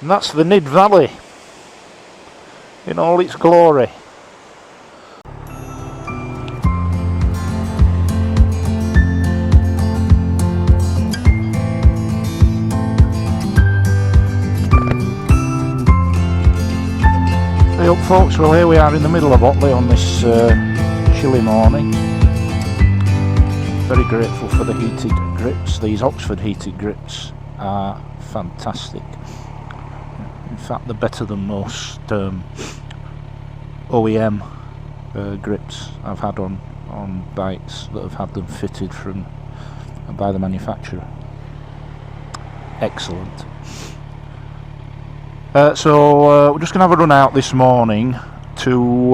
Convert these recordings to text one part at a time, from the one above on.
And that's the Nidd Valley in all its glory. Hey up folks, well here we are in the middle of Otley on this chilly morning. Very grateful for the heated grips. These Oxford heated grips are fantastic. In fact they're better than most OEM grips I've had on bikes that have had them fitted by the manufacturer. Excellent. So we're just going to have a run out this morning to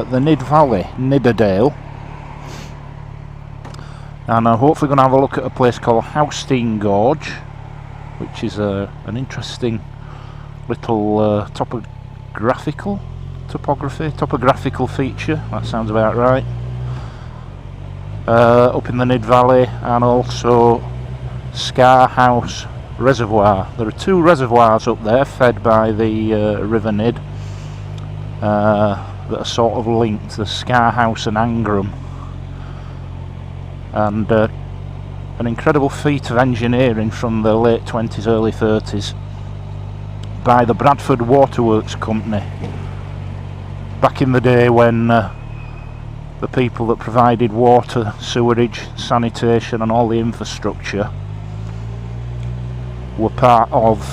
the Nidd Valley, Nidderdale, and I'm hopefully going to have a look at a place called Stean Gorge, which is an interesting little topographical feature. That sounds about right. Up in the Nidd Valley, and also Scarhouse Reservoir. There are two reservoirs up there fed by the River Nidd that are sort of linked, the Scarhouse and Angram, and an incredible feat of engineering from the late 20s, early 30s by the Bradford Waterworks Company, back in the day when the people that provided water, sewerage, sanitation and all the infrastructure were part of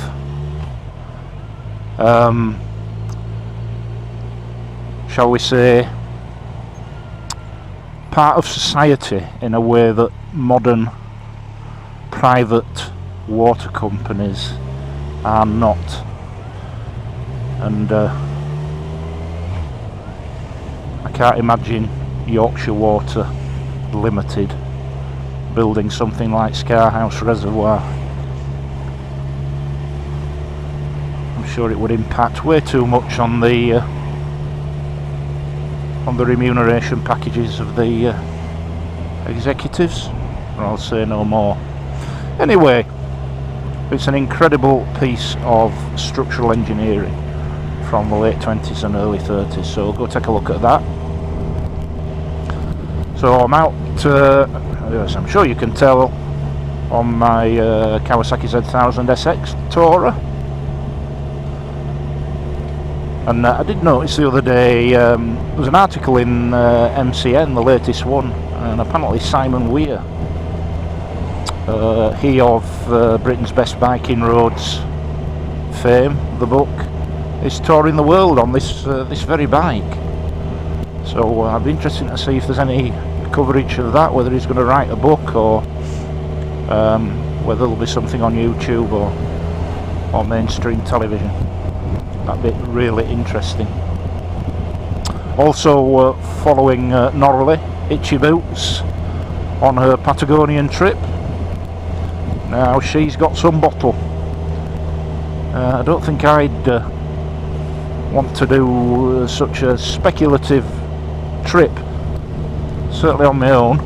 shall we say, part of society in a way that modern private water companies are not. And I can't imagine Yorkshire Water Limited building something like Scarhouse Reservoir. I'm sure it would impact way too much on the remuneration packages of the executives, or I'll say no more. Anyway, it's an incredible piece of structural engineering from the late 20s and early 30s, so go take a look at that. So I'm out, as I'm sure you can tell, on my Kawasaki Z1000 SX Tourer. And I did notice the other day, there was an article in MCN, the latest one, and apparently Simon Weir, he of Britain's Best Biking Roads fame, the book, is touring the world on this very bike. So I'd be interested to see if there's any coverage of that, whether he's going to write a book, or whether there'll be something on YouTube or mainstream television. That'd be really interesting. Also following Norley, Itchy Boots, on her Patagonian trip. Now she's got some bottle. I don't think I'd want to do such a speculative trip, certainly on my own.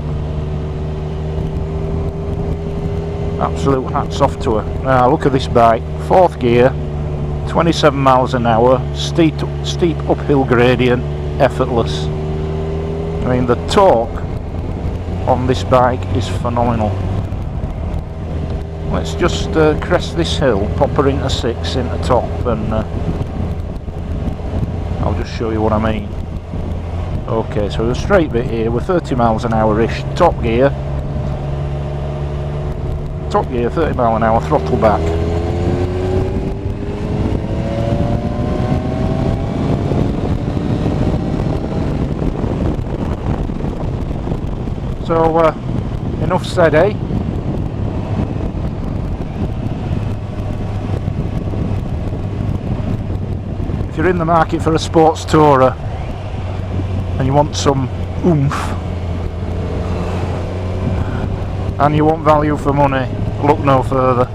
Absolute hats off to her. Now look at this bike, 4th gear, 27 miles an hour, steep uphill gradient, effortless. I mean, the torque on this bike is phenomenal. Let's just crest this hill, pop her into 6 into top, and I'll just show you what I mean. Okay, so a straight bit here, we're 30 miles an hour-ish, top gear, 30 mile an hour, throttle back. So, enough said, eh? If you're in the market for a sports tourer and you want some oomph and you want value for money, look no further.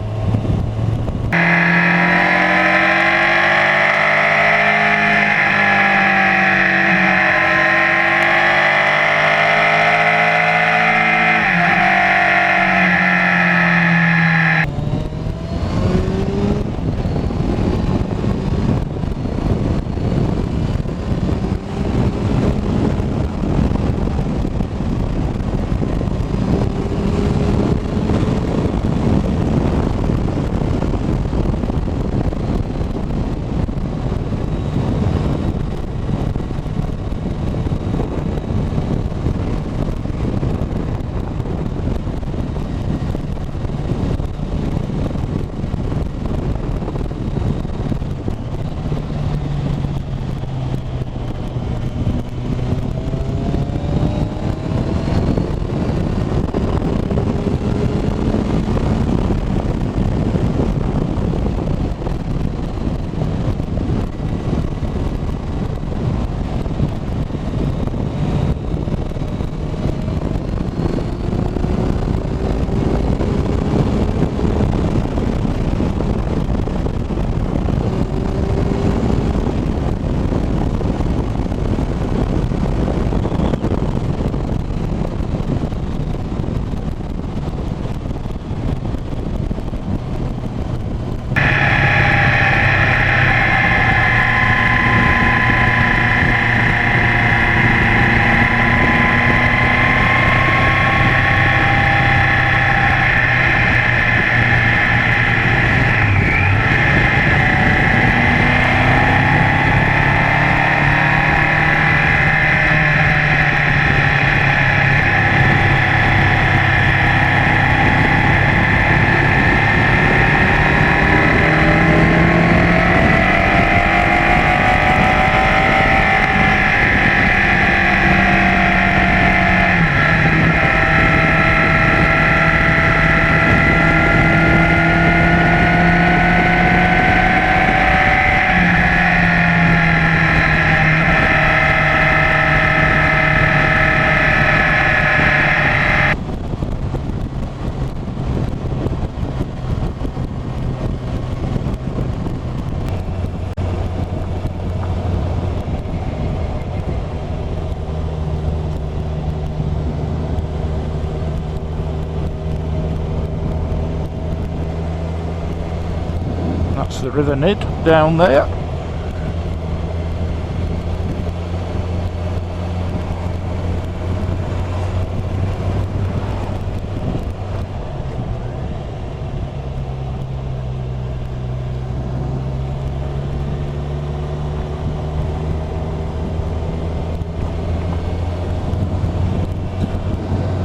That's the River Nidd down there.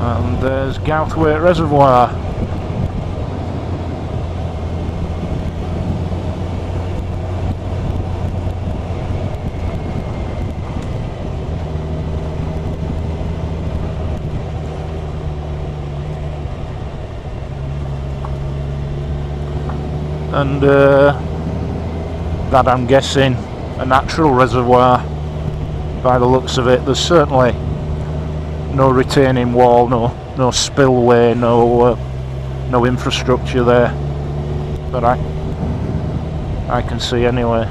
And there's Gouthwaite Reservoir. And that, I'm guessing, a natural reservoir by the looks of it. There's certainly no retaining wall, no spillway, no infrastructure there that I can see anyway.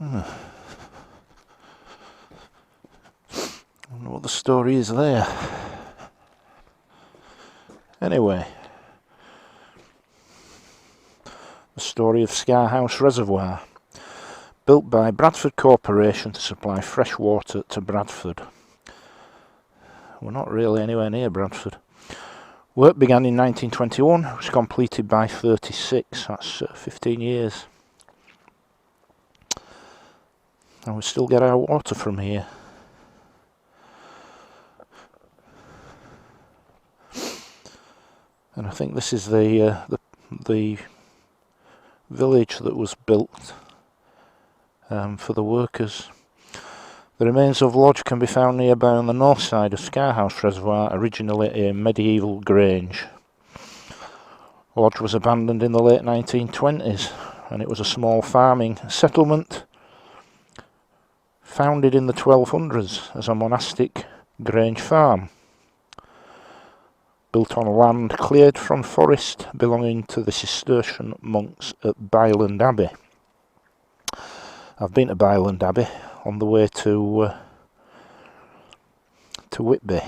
I wonder what the story is there. Anyway, the story of Scarhouse Reservoir, built by Bradford Corporation to supply fresh water to Bradford. We're not really anywhere near Bradford. Work began in 1921, was completed by 36, that's 15 years. And we still get our water from here. And I think this is the village that was built for the workers. The remains of lodge can be found nearby on the north side of Scarhouse Reservoir, originally a medieval grange. Lodge was abandoned in the late 1920s, and it was a small farming settlement founded in the 1200s as a monastic grange farm, built on land cleared from forest belonging to the Cistercian monks at Byland Abbey. I've been to Byland Abbey on the way to Whitby.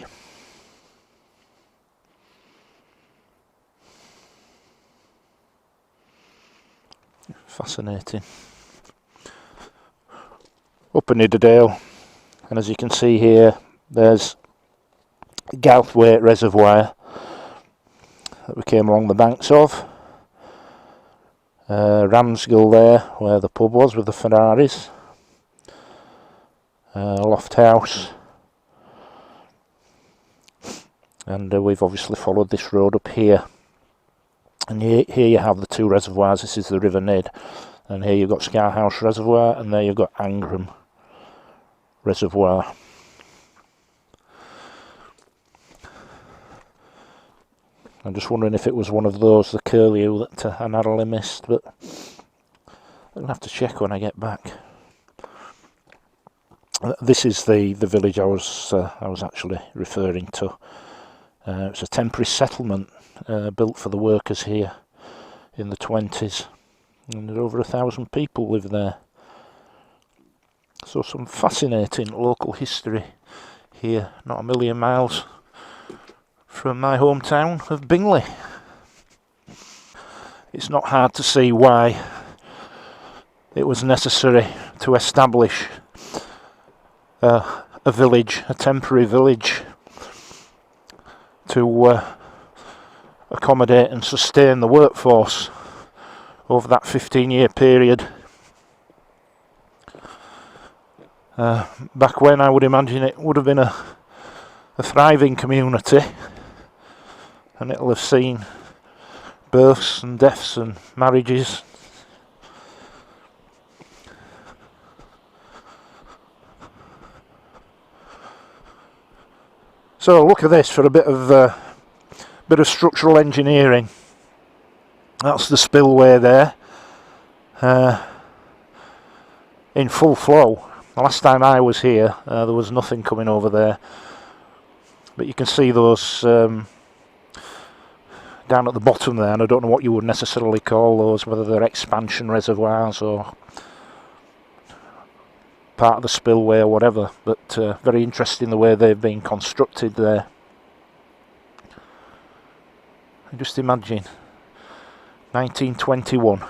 Fascinating. Up in Nidderdale, and as you can see here, there's Gouthwaite Reservoir that we came along the banks of. Ramsgill there, where the pub was with the Ferraris. Loft House. And we've obviously followed this road up here. And here you have the two reservoirs. This is the River Nidd. And here you've got Scarhouse Reservoir, and there you've got Angram Reservoir. I'm just wondering if it was one of those, the curlew, that I narrowly missed, but I'm going to have to check when I get back. This is the village I was actually referring to. It's a temporary settlement built for the workers here in the 20s, and over 1,000 people live there. So some fascinating local history here, not a million miles from my hometown of Bingley. It's not hard to see why it was necessary to establish a village, a temporary village, to accommodate and sustain the workforce over that 15-year period. Back when, I would imagine it would have been a a thriving community, and it'll have seen births and deaths and marriages. So look at this for a bit of structural engineering. That's the spillway there, in full flow. The last time I was here, there was nothing coming over there, but you can see those down at the bottom there, and I don't know what you would necessarily call those, whether they're expansion reservoirs or part of the spillway or whatever, but very interesting the way they've been constructed there. Just imagine 1921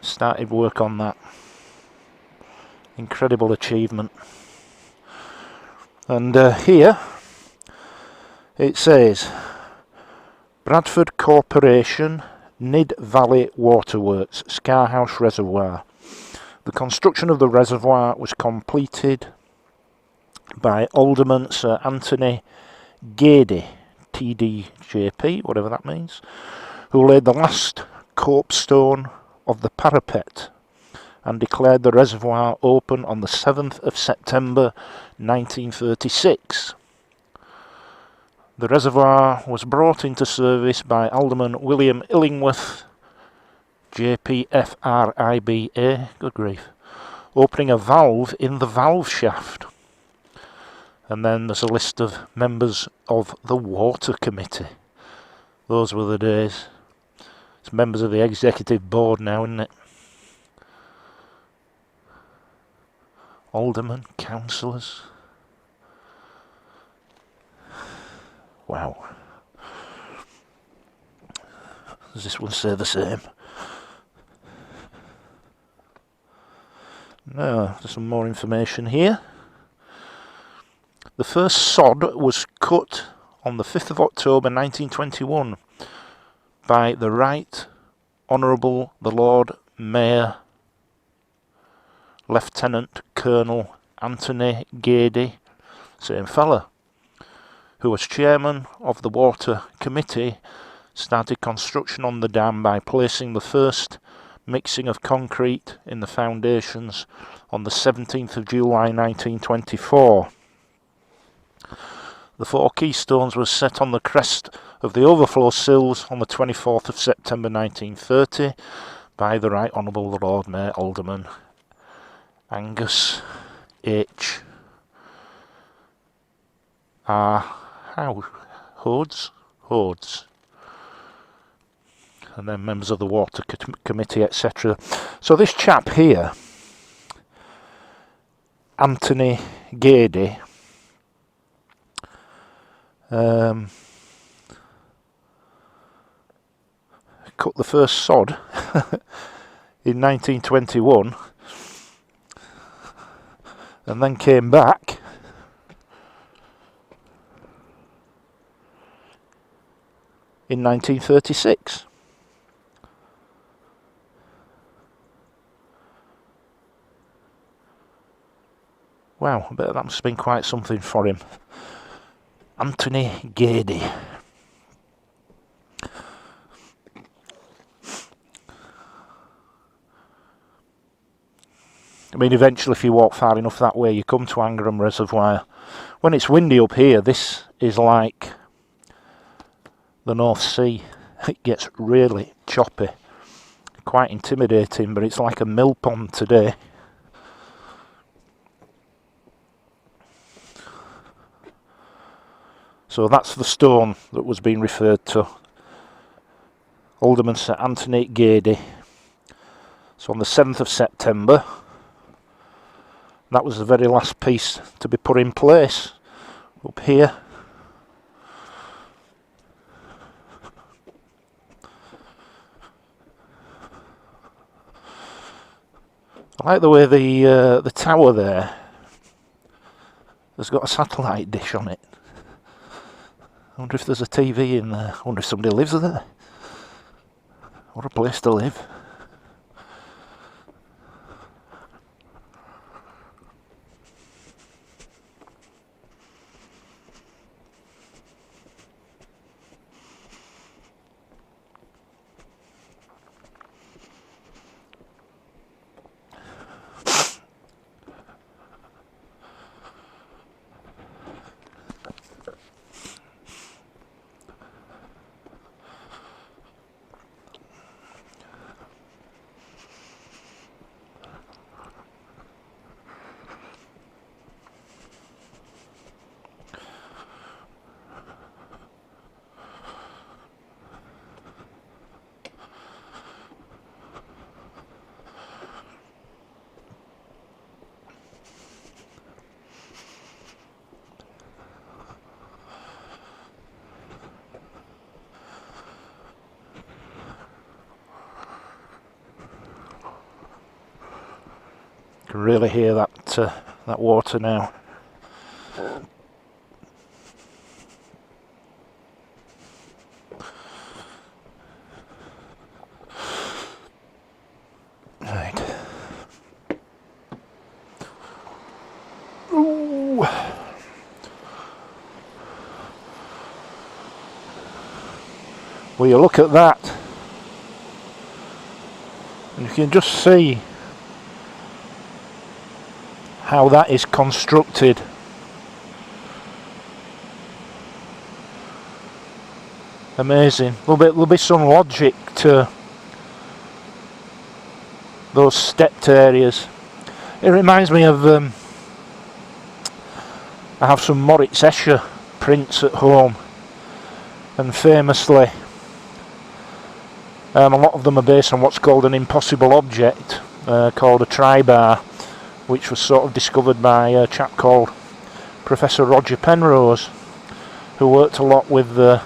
started work on that. Incredible achievement. And here it says Bradford Corporation Nidd Valley Waterworks Scarhouse Reservoir. The construction of the reservoir was completed by Alderman Sir Anthony Gady, TDJP, whatever that means, who laid the last copestone of the parapet and declared the reservoir open on the 7th of September 1936. The reservoir was brought into service by Alderman William Illingworth, JPFRIBA, good grief, opening a valve in the valve shaft. And then there's a list of members of the Water Committee. Those were the days. It's members of the executive board now, isn't it? Aldermen, councillors. Wow. Does this one say the same? No, there's some more information here. The first sod was cut on the 5th of October 1921 by the Right Honourable the Lord Mayor Lieutenant Colonel Anthony Gady, same fella, who was chairman of the Water Committee, started construction on the dam by placing the first mixing of concrete in the foundations on the 17th of July 1924. The 4 keystones were set on the crest of the overflow sills on the 24th of September 1930 by the Right Honourable the Lord Mayor Alderman Angus H. Hodes, and then members of the Water Committee, etc. So this chap here, Anthony Gady, cut the first sod in 1921 and then came back in 1936. Wow, I bet that must have been quite something for him. Anthony Gady. I mean, eventually if you walk far enough that way, you come to Angram Reservoir. When it's windy up here, this is like the North Sea. It gets really choppy. Quite intimidating, but it's like a mill pond today. So that's the stone that was being referred to. Alderman Sir Anthony Gady. So on the 7th of September, that was the very last piece to be put in place up here. I like the way the tower there has got a satellite dish on it. I wonder if there's a TV in there. I wonder if somebody lives there. What a place to live. can really hear that water now. Right. Ooh. Well, you look at that, and you can just see how that is constructed. Amazing. There'll be some logic to those stepped areas. It reminds me of I have some Moritz Escher prints at home, and famously a lot of them are based on what's called an impossible object called a tribar, which was sort of discovered by a chap called Professor Roger Penrose, who worked a lot with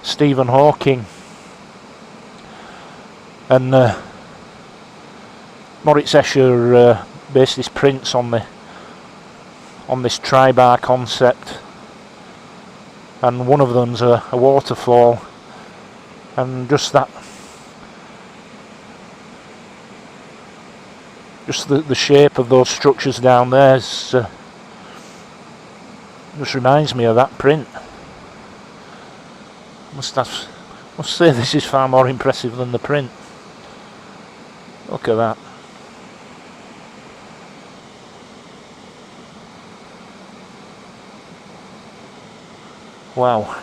Stephen Hawking. And Moritz Escher based his prints on this tribar concept, and one of them's a waterfall, and just the shape of those structures down there just reminds me of that print. Must say this is far more impressive than the print. Look at that. Wow.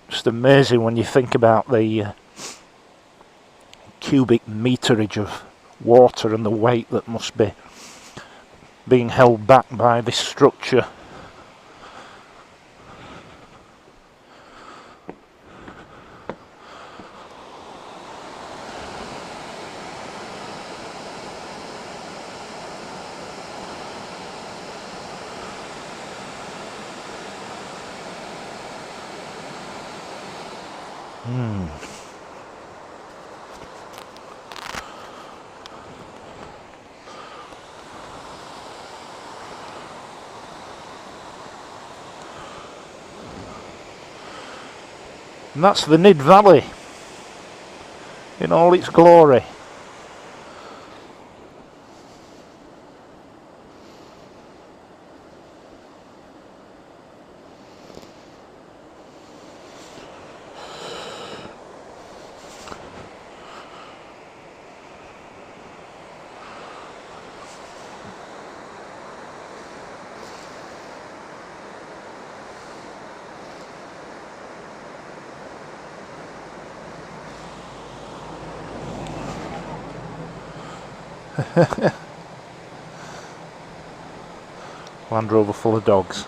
Just amazing when you think about the cubic meterage of water and the weight that must be being held back by this structure. And that's the Nidd Valley in all its glory. Land Rover full of dogs.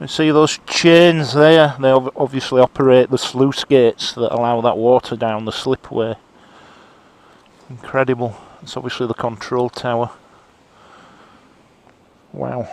You see those chains there? They obviously operate the sluice gates that allow that water down the slipway. Incredible. It's obviously the control tower. Wow.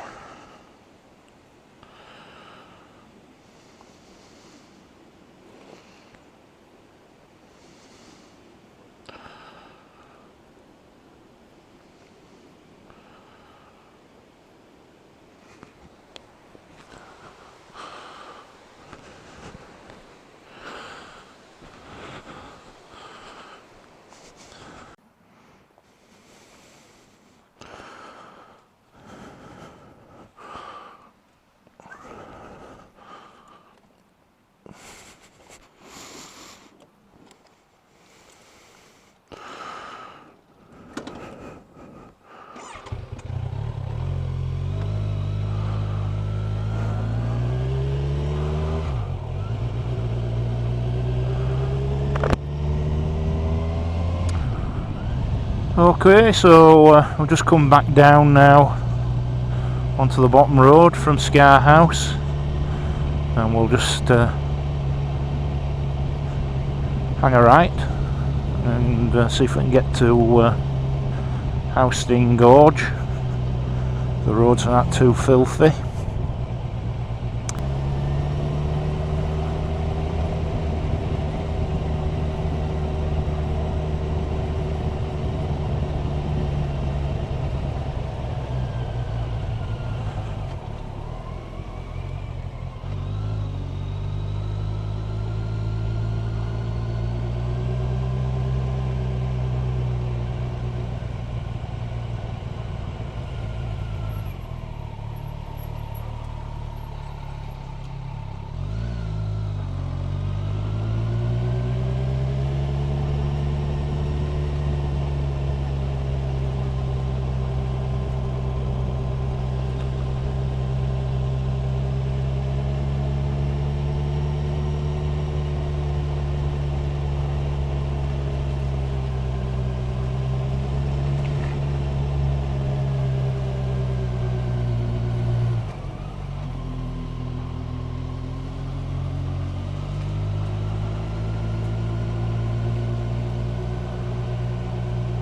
Okay, so we'll just come back down now onto the bottom road from Scar House, and we'll just hang a right and see if we can get to Stean Gorge. The roads are not too filthy.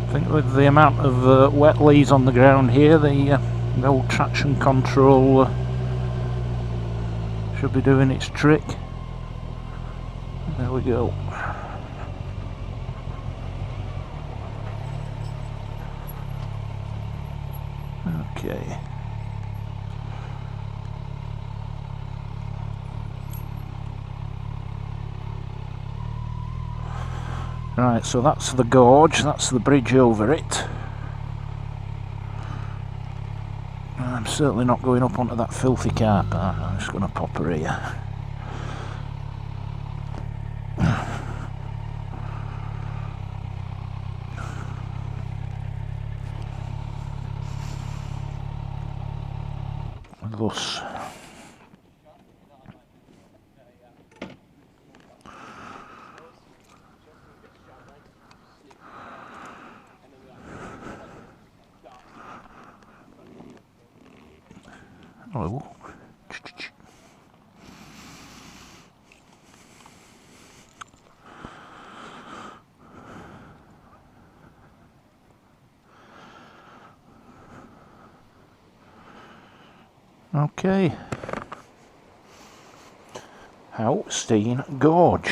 I think with the amount of wet leaves on the ground here, the old traction control should be doing its trick. There we go. Okay. Right, so that's the gorge, that's the bridge over it. I'm certainly not going up onto that filthy car park. I'm just going to pop her here. Thus. Hello. Okay. Stean Gorge.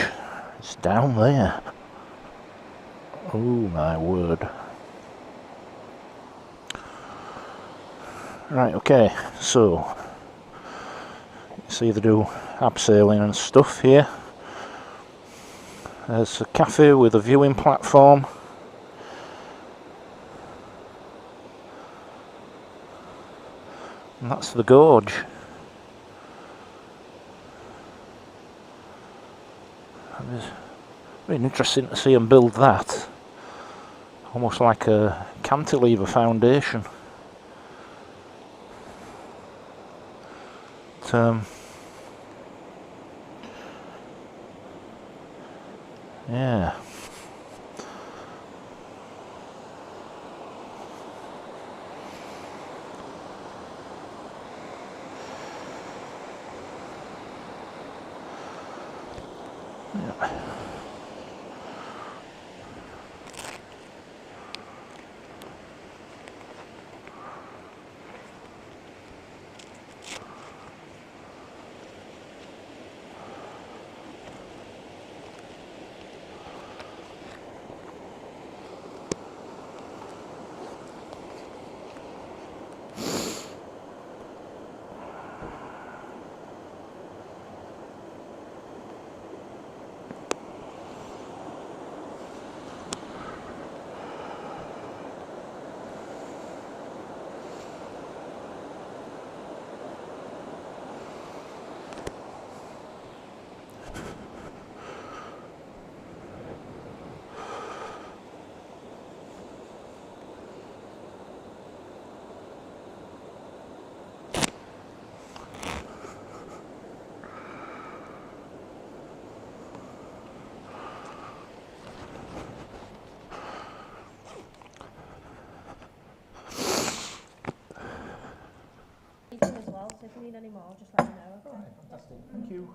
It's down there. Oh my word. Right, okay, so you see they do abseiling and stuff here. There's a cafe with a viewing platform. And that's the gorge. It's really interesting to see them build that. Almost like a cantilever foundation. Yeah. As well, so if you need any more, just let me know. Okay. Right, fantastic. Thank you.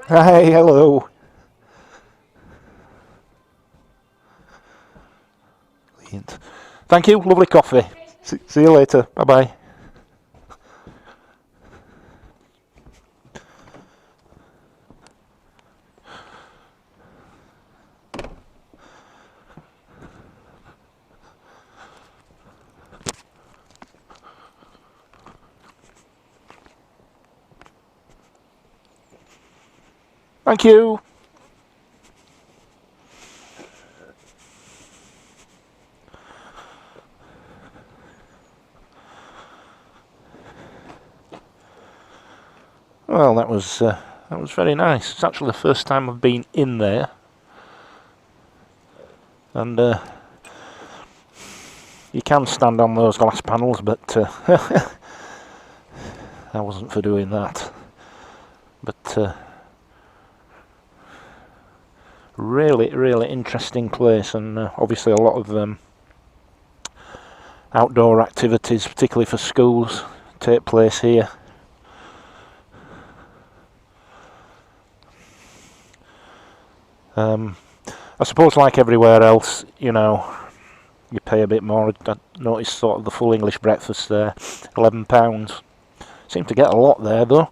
Hi, hello. Brilliant. Thank you, lovely coffee. See you later. Bye bye. Thank you. Well, that was very nice. It's actually the first time I've been in there, and you can stand on those glass panels, but I wasn't for doing that. But really, really interesting place, and obviously a lot of outdoor activities, particularly for schools, take place here. I suppose, like everywhere else, you know, you pay a bit more. I noticed sort of the full English breakfast there, £11. Seemed to get a lot there though.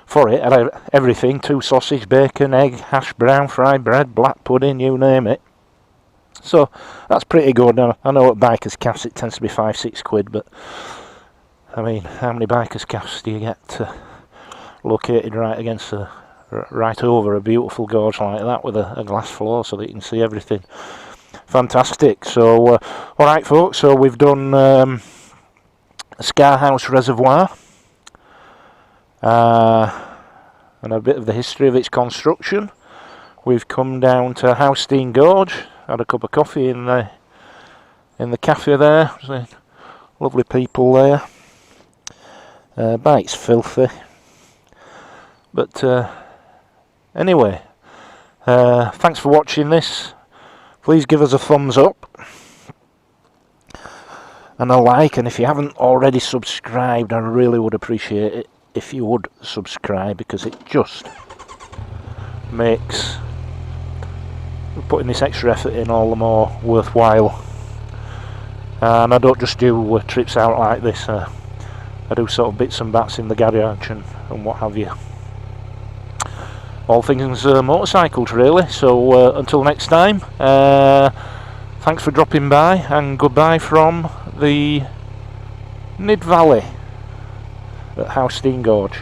For it, I had everything: 2 sausage, bacon, egg, hash brown, fried bread, black pudding, you name it. So that's pretty good. Now, I know at Bikers Cafes it tends to be £5-6, but I mean, how many Bikers Cafes do you get located right over a beautiful gorge like that with a glass floor so that you can see everything? Fantastic. So alright folks, so we've done Scar House Reservoir and a bit of the history of its construction. We've come down to Stean Gorge, had a cup of coffee in the cafe there. Lovely people there. Bike's filthy. But anyway, thanks for watching this. Please give us a thumbs up and a like, and if you haven't already subscribed, I really would appreciate it if you would subscribe, because it just makes putting this extra effort in all the more worthwhile. And I don't just do trips out like this, I do sort of bits and bats in the garage and what have you. All things motorcycles really. So until next time, thanks for dropping by, and goodbye from the Nidd Valley at Stean Gorge.